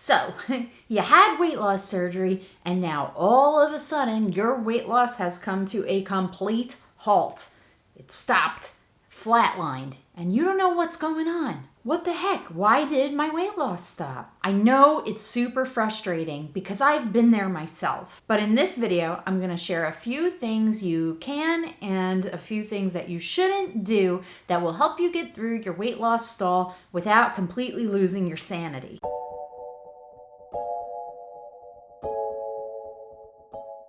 So, you had weight loss surgery, and now all of a sudden your weight loss has come to a complete halt. It stopped, flatlined, and you don't know what's going on. What the heck? Why did my weight loss stop? I know it's super frustrating because I've been there myself. But in this video, I'm going to share a few things you can and a few things that you shouldn't do that will help you get through your weight loss stall without completely losing your sanity.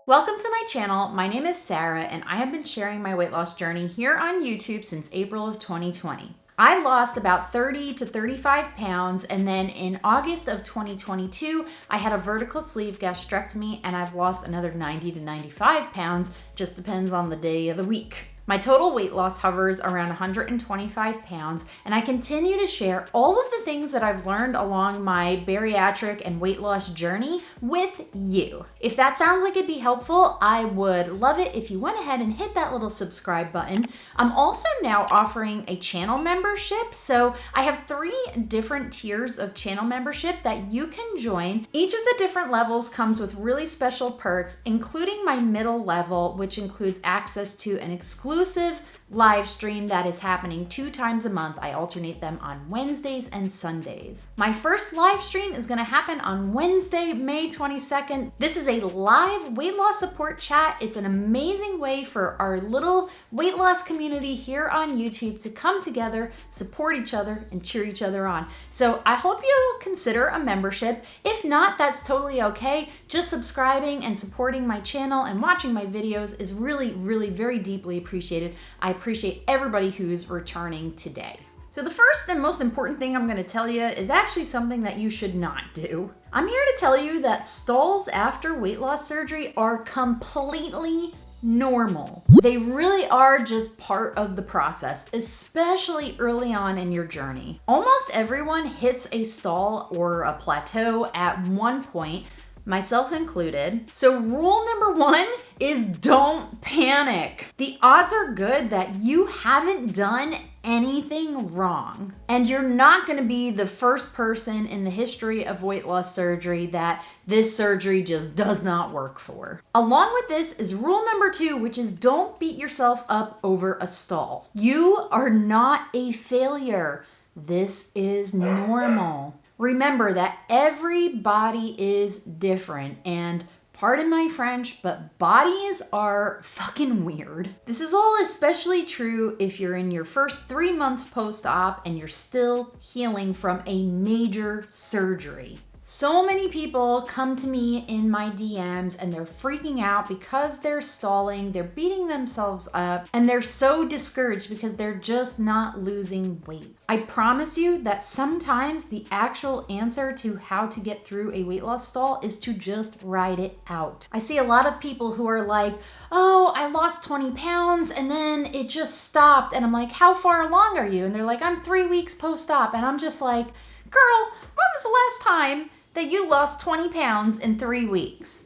Welcome to my channel. My name is Sara, and I have been sharing my weight loss journey here on YouTube since April of 2020. I lost about 30 to 35 pounds, and then in August of 2022, I had a vertical sleeve gastrectomy, and I've lost another 90 to 95 pounds, just depends on the day of the week. My total weight loss hovers around 125 pounds, and I continue to share all of the things that I've learned along my bariatric and weight loss journey with you. If that sounds like it'd be helpful, I would love it if you went ahead and hit that little subscribe button. I'm also now offering a channel membership, so I have 3 different tiers of channel membership that you can join. Each of the different levels comes with really special perks, including my middle level, which includes access to an exclusive live stream that is happening 2 times a month. I alternate them on Wednesdays and Sundays. My first live stream is going to happen on Wednesday, May 22nd. This is a live weight loss support chat. It's an amazing way for our little weight loss community here on YouTube to come together, support each other, and cheer each other on. So I hope you'll consider a membership. If not, that's totally okay. Just subscribing and supporting my channel and watching my videos is really, really very deeply appreciated. I appreciate everybody who's returning today. So the first and most important thing I'm going to tell you is actually something that you should not do. I'm here to tell you that stalls after weight loss surgery are completely normal. They really are just part of the process, especially early on in your journey. Almost everyone hits a stall or a plateau at one point, myself included. So rule number 1 is don't panic. The odds are good that you haven't done anything wrong. And you're not gonna be the first person in the history of weight loss surgery that this surgery just does not work for. Along with this is rule number 2, which is don't beat yourself up over a stall. You are not a failure. This is normal. Remember that every body is different, and pardon my French, but bodies are fucking weird. This is all especially true if you're in your first 3 months post-op and you're still healing from a major surgery. So many people come to me in my DMs and they're freaking out because they're stalling, they're beating themselves up, and they're so discouraged because they're just not losing weight. I promise you that sometimes the actual answer to how to get through a weight loss stall is to just ride it out. I see a lot of people who are like, oh, I lost 20 pounds and then it just stopped. And I'm like, how far along are you? And they're like, I'm 3 weeks post-op. And I'm just like, girl, when was the last time that you lost 20 pounds in 3 weeks?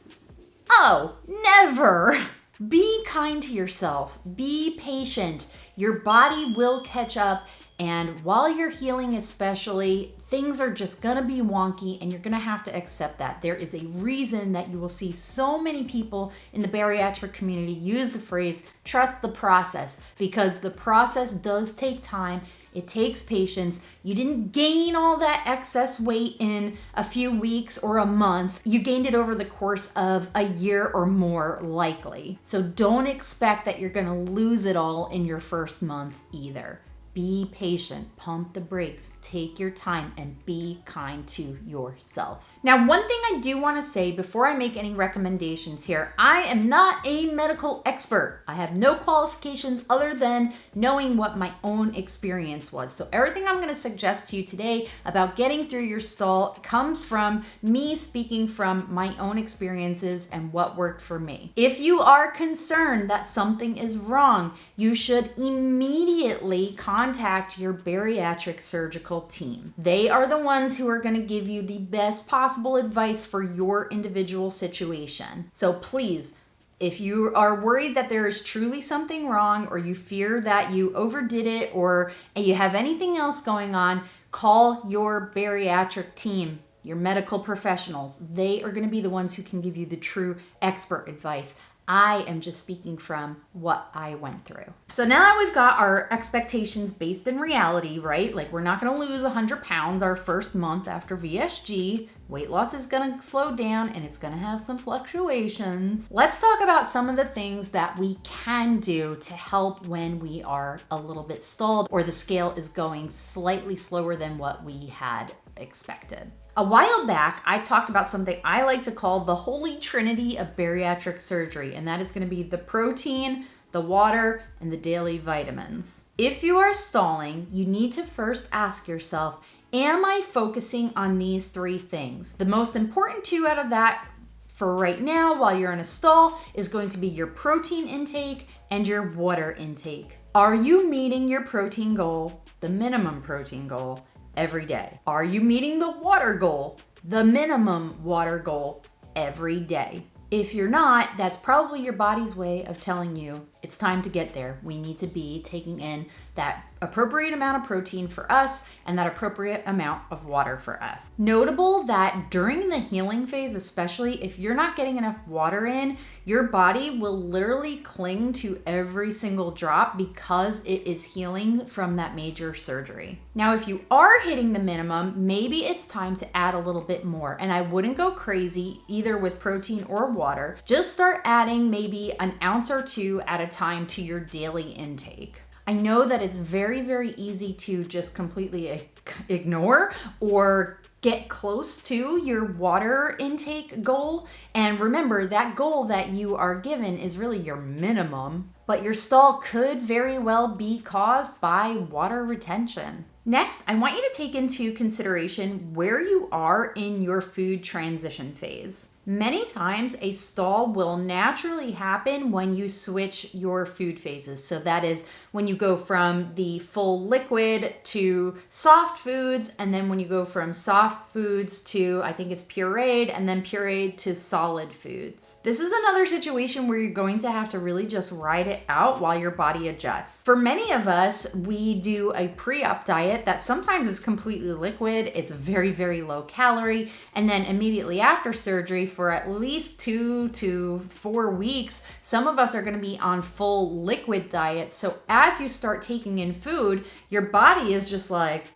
Oh, never. Be kind to yourself. Be patient. Your body will catch up. And while you're healing especially, things are just gonna be wonky and you're gonna have to accept that. There is a reason that you will see so many people in the bariatric community use the phrase, trust the process, because the process does take time. It takes patience. You didn't gain all that excess weight in a few weeks or a month. You gained it over the course of a year or more, likely. So don't expect that you're gonna lose it all in your first month either. Be patient, pump the brakes, take your time, and be kind to yourself. Now, one thing I do want to say before I make any recommendations here, I am not a medical expert. I have no qualifications other than knowing what my own experience was. So everything I'm going to suggest to you today about getting through your stall comes from me speaking from my own experiences and what worked for me. If you are concerned that something is wrong, you should immediately contact your bariatric surgical team. They are the ones who are going to give you the best possible advice for your individual situation. So please, if you are worried that there is truly something wrong, or you fear that you overdid it, or you have anything else going on, call your bariatric team. your medical professionals. They are going to be the ones who can give you the true expert advice. I am just speaking from what I went through. So now that we've got our expectations based in reality, right? Like we're not going to lose 100 pounds our first month after VSG. Weight loss is going to slow down and it's going to have some fluctuations. Let's talk about some of the things that we can do to help when we are a little bit stalled or the scale is going slightly slower than what we had expected. A while back, I talked about something I like to call the holy trinity of bariatric surgery, and that is going to be the protein, the water, and the daily vitamins. If you are stalling, you need to first ask yourself, am I focusing on these three things? The most important two out of that for right now, while you're in a stall, is going to be your protein intake and your water intake. Are you meeting your protein goal, the minimum protein goal, every day? Are you meeting the water goal, the minimum water goal, every day? If you're not, that's probably your body's way of telling you it's time to get there. We need to be taking in that appropriate amount of protein for us and that appropriate amount of water for us. Notable that during the healing phase, especially if you're not getting enough water in, your body will literally cling to every single drop because it is healing from that major surgery. Now, if you are hitting the minimum, maybe it's time to add a little bit more. And I wouldn't go crazy either with protein or water. Just start adding maybe an ounce or two at a time to your daily intake. I know that it's very, very easy to just completely ignore or get close to your water intake goal. And remember, that goal that you are given is really your minimum, but your stall could very well be caused by water retention. Next, I want you to take into consideration where you are in your food transition phase. Many times a stall will naturally happen when you switch your food phases. So that is when you go from the full liquid to soft foods, and then when you go from soft foods to, I think it's pureed, and then pureed to solid foods. This is another situation where you're going to have to really just ride it out while your body adjusts. For many of us, we do a pre-op diet that sometimes is completely liquid. It's very, very low calorie. And then immediately after surgery, for at least 2 to 4 weeks, some of us are going to be on full liquid diets. So as you start taking in food, your body is just like,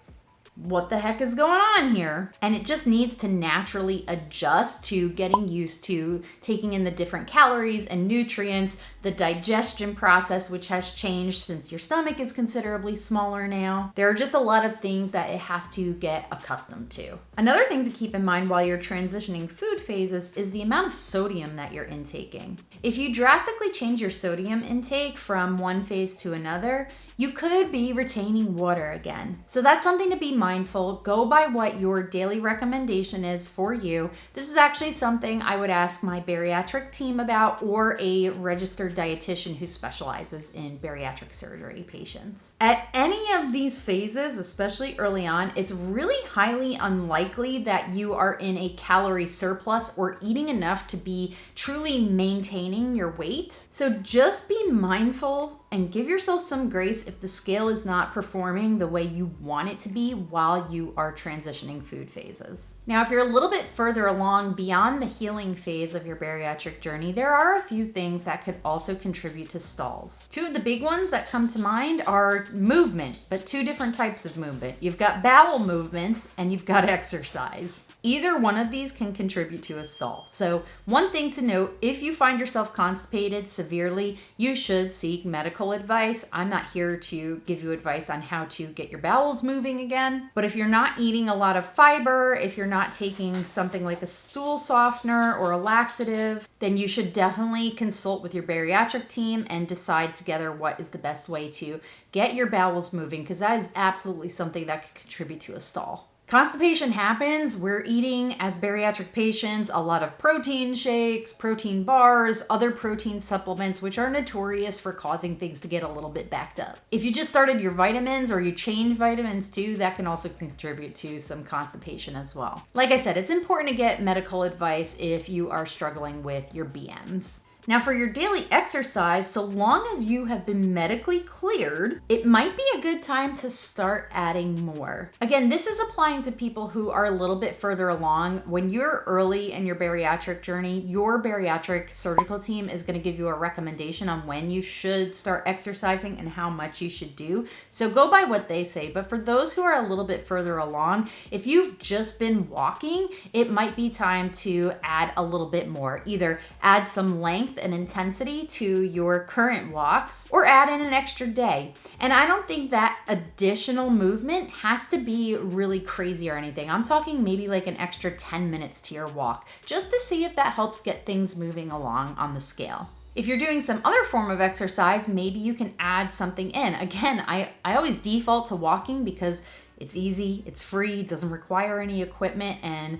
what the heck is going on here? And it just needs to naturally adjust to getting used to taking in the different calories and nutrients, the digestion process, which has changed since your stomach is considerably smaller now. There are just a lot of things that it has to get accustomed to. Another thing to keep in mind while you're transitioning food phases is the amount of sodium that you're intaking. If you drastically change your sodium intake from one phase to another, you could be retaining water again. So that's something to be mindful. Go by what your daily recommendation is for you. This is actually something I would ask my bariatric team about, or a registered dietitian who specializes in bariatric surgery patients. At any of these phases, especially early on, it's really highly unlikely that you are in a calorie surplus or eating enough to be truly maintaining your weight. So just be mindful and give yourself some grace if the scale is not performing the way you want it to be while you are transitioning food phases. Now, if you're a little bit further along beyond the healing phase of your bariatric journey, there are a few things that could also contribute to stalls. Two of the big ones that come to mind are movement, but two different types of movement. You've got bowel movements and you've got exercise. Either one of these can contribute to a stall. So one thing to note, if you find yourself constipated severely, you should seek medical advice. I'm not here to give you advice on how to get your bowels moving again. But if you're not eating a lot of fiber, if you're not taking something like a stool softener or a laxative, then you should definitely consult with your bariatric team and decide together what is the best way to get your bowels moving, because that is absolutely something that could contribute to a stall. Constipation happens. We're eating, as bariatric patients, a lot of protein shakes, protein bars, other protein supplements, which are notorious for causing things to get a little bit backed up. If you just started your vitamins or you change vitamins too, that can also contribute to some constipation as well. Like I said, it's important to get medical advice if you are struggling with your BMs. Now for your daily exercise, so long as you have been medically cleared, it might be a good time to start adding more. Again, this is applying to people who are a little bit further along. When you're early in your bariatric journey, your bariatric surgical team is going to give you a recommendation on when you should start exercising and how much you should do. So go by what they say. But for those who are a little bit further along, if you've just been walking, it might be time to add a little bit more. Either add some length and intensity to your current walks or add in an extra day. And I don't think that additional movement has to be really crazy or anything. I'm talking maybe like an extra 10 minutes to your walk, just to see if that helps get things moving along on the scale. If you're doing some other form of exercise, maybe you can add something in. Again, I always default to walking because it's easy, it's free, doesn't require any equipment, and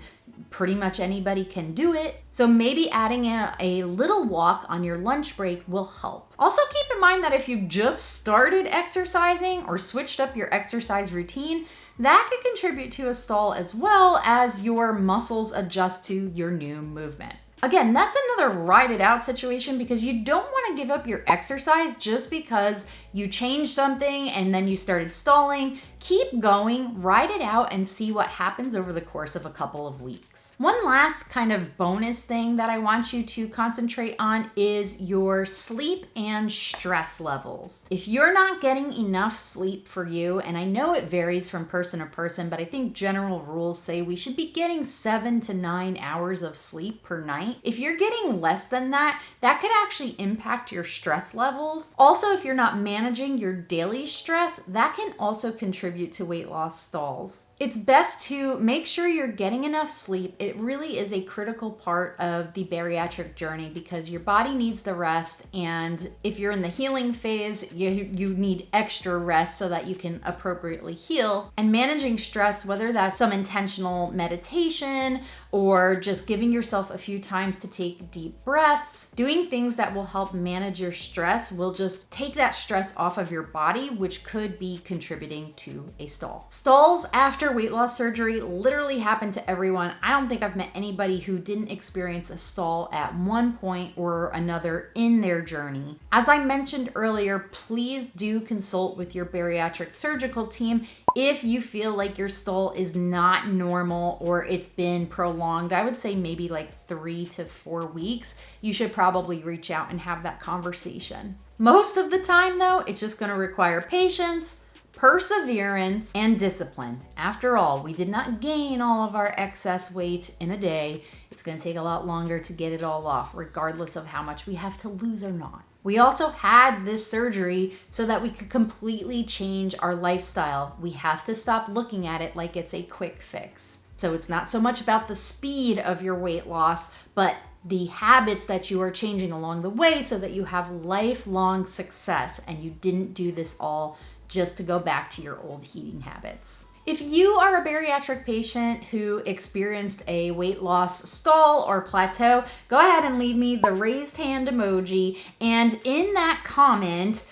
pretty much anybody can do it. So maybe adding in a little walk on your lunch break will help. Also keep in mind that if you just started exercising or switched up your exercise routine, that could contribute to a stall as well as your muscles adjust to your new movement. Again, that's another ride it out situation because you don't want to give up your exercise just because you changed something and then you started stalling. Keep going, ride it out, and see what happens over the course of a couple of weeks. One last kind of bonus thing that I want you to concentrate on is your sleep and stress levels. If you're not getting enough sleep for you, and I know it varies from person to person, but I think general rules say we should be getting 7 to 9 hours of sleep per night. If you're getting less than that, that could actually impact your stress levels. Also, if you're not managing your daily stress, that can also contribute to weight loss stalls. It's best to make sure you're getting enough sleep. It really is a critical part of the bariatric journey because your body needs the rest, and if you're in the healing phase, you need extra rest so that you can appropriately heal. And managing stress, whether that's some intentional meditation or just giving yourself a few times to take deep breaths, doing things that will help manage your stress will just take that stress off of your body, which could be contributing to a stall. Stalls after weight loss surgery literally happen to everyone. I don't think I've met anybody who didn't experience a stall at one point or another in their journey. As I mentioned earlier, please do consult with your bariatric surgical team if you feel like your stall is not normal or it's been prolonged. I would say maybe like 3 to 4 weeks. You should probably reach out and have that conversation. Most of the time though, it's just going to require patience, perseverance, and discipline. After all, we did not gain all of our excess weight in a day. It's going to take a lot longer to get it all off, regardless of how much we have to lose or not. We also had this surgery so that we could completely change our lifestyle. We have to stop looking at it like it's a quick fix. So it's not so much about the speed of your weight loss, but the habits that you are changing along the way so that you have lifelong success and you didn't do this all just to go back to your old eating habits. If you are a bariatric patient who experienced a weight loss stall or plateau, go ahead and leave me the raised hand emoji, and in that comment,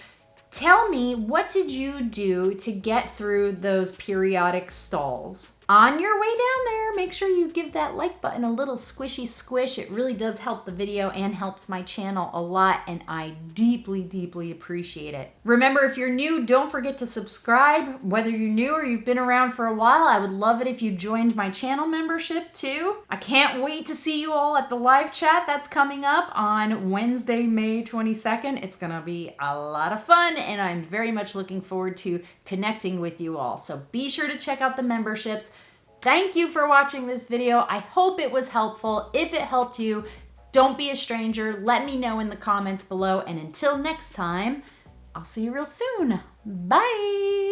tell me, what did you do to get through those periodic stalls? On your way down there, make sure you give that like button a little squishy squish. It really does help the video and helps my channel a lot, and I deeply, deeply appreciate it. Remember, if you're new, don't forget to subscribe. Whether you're new or you've been around for a while, I would love it if you joined my channel membership too. I can't wait to see you all at the live chat that's coming up on Wednesday, May 22nd. It's gonna be a lot of fun, and I'm very much looking forward to connecting with you all. So be sure to check out the memberships. Thank you for watching this video. I hope it was helpful. If it helped you, don't be a stranger. Let me know in the comments below. And until next time, I'll see you real soon. Bye.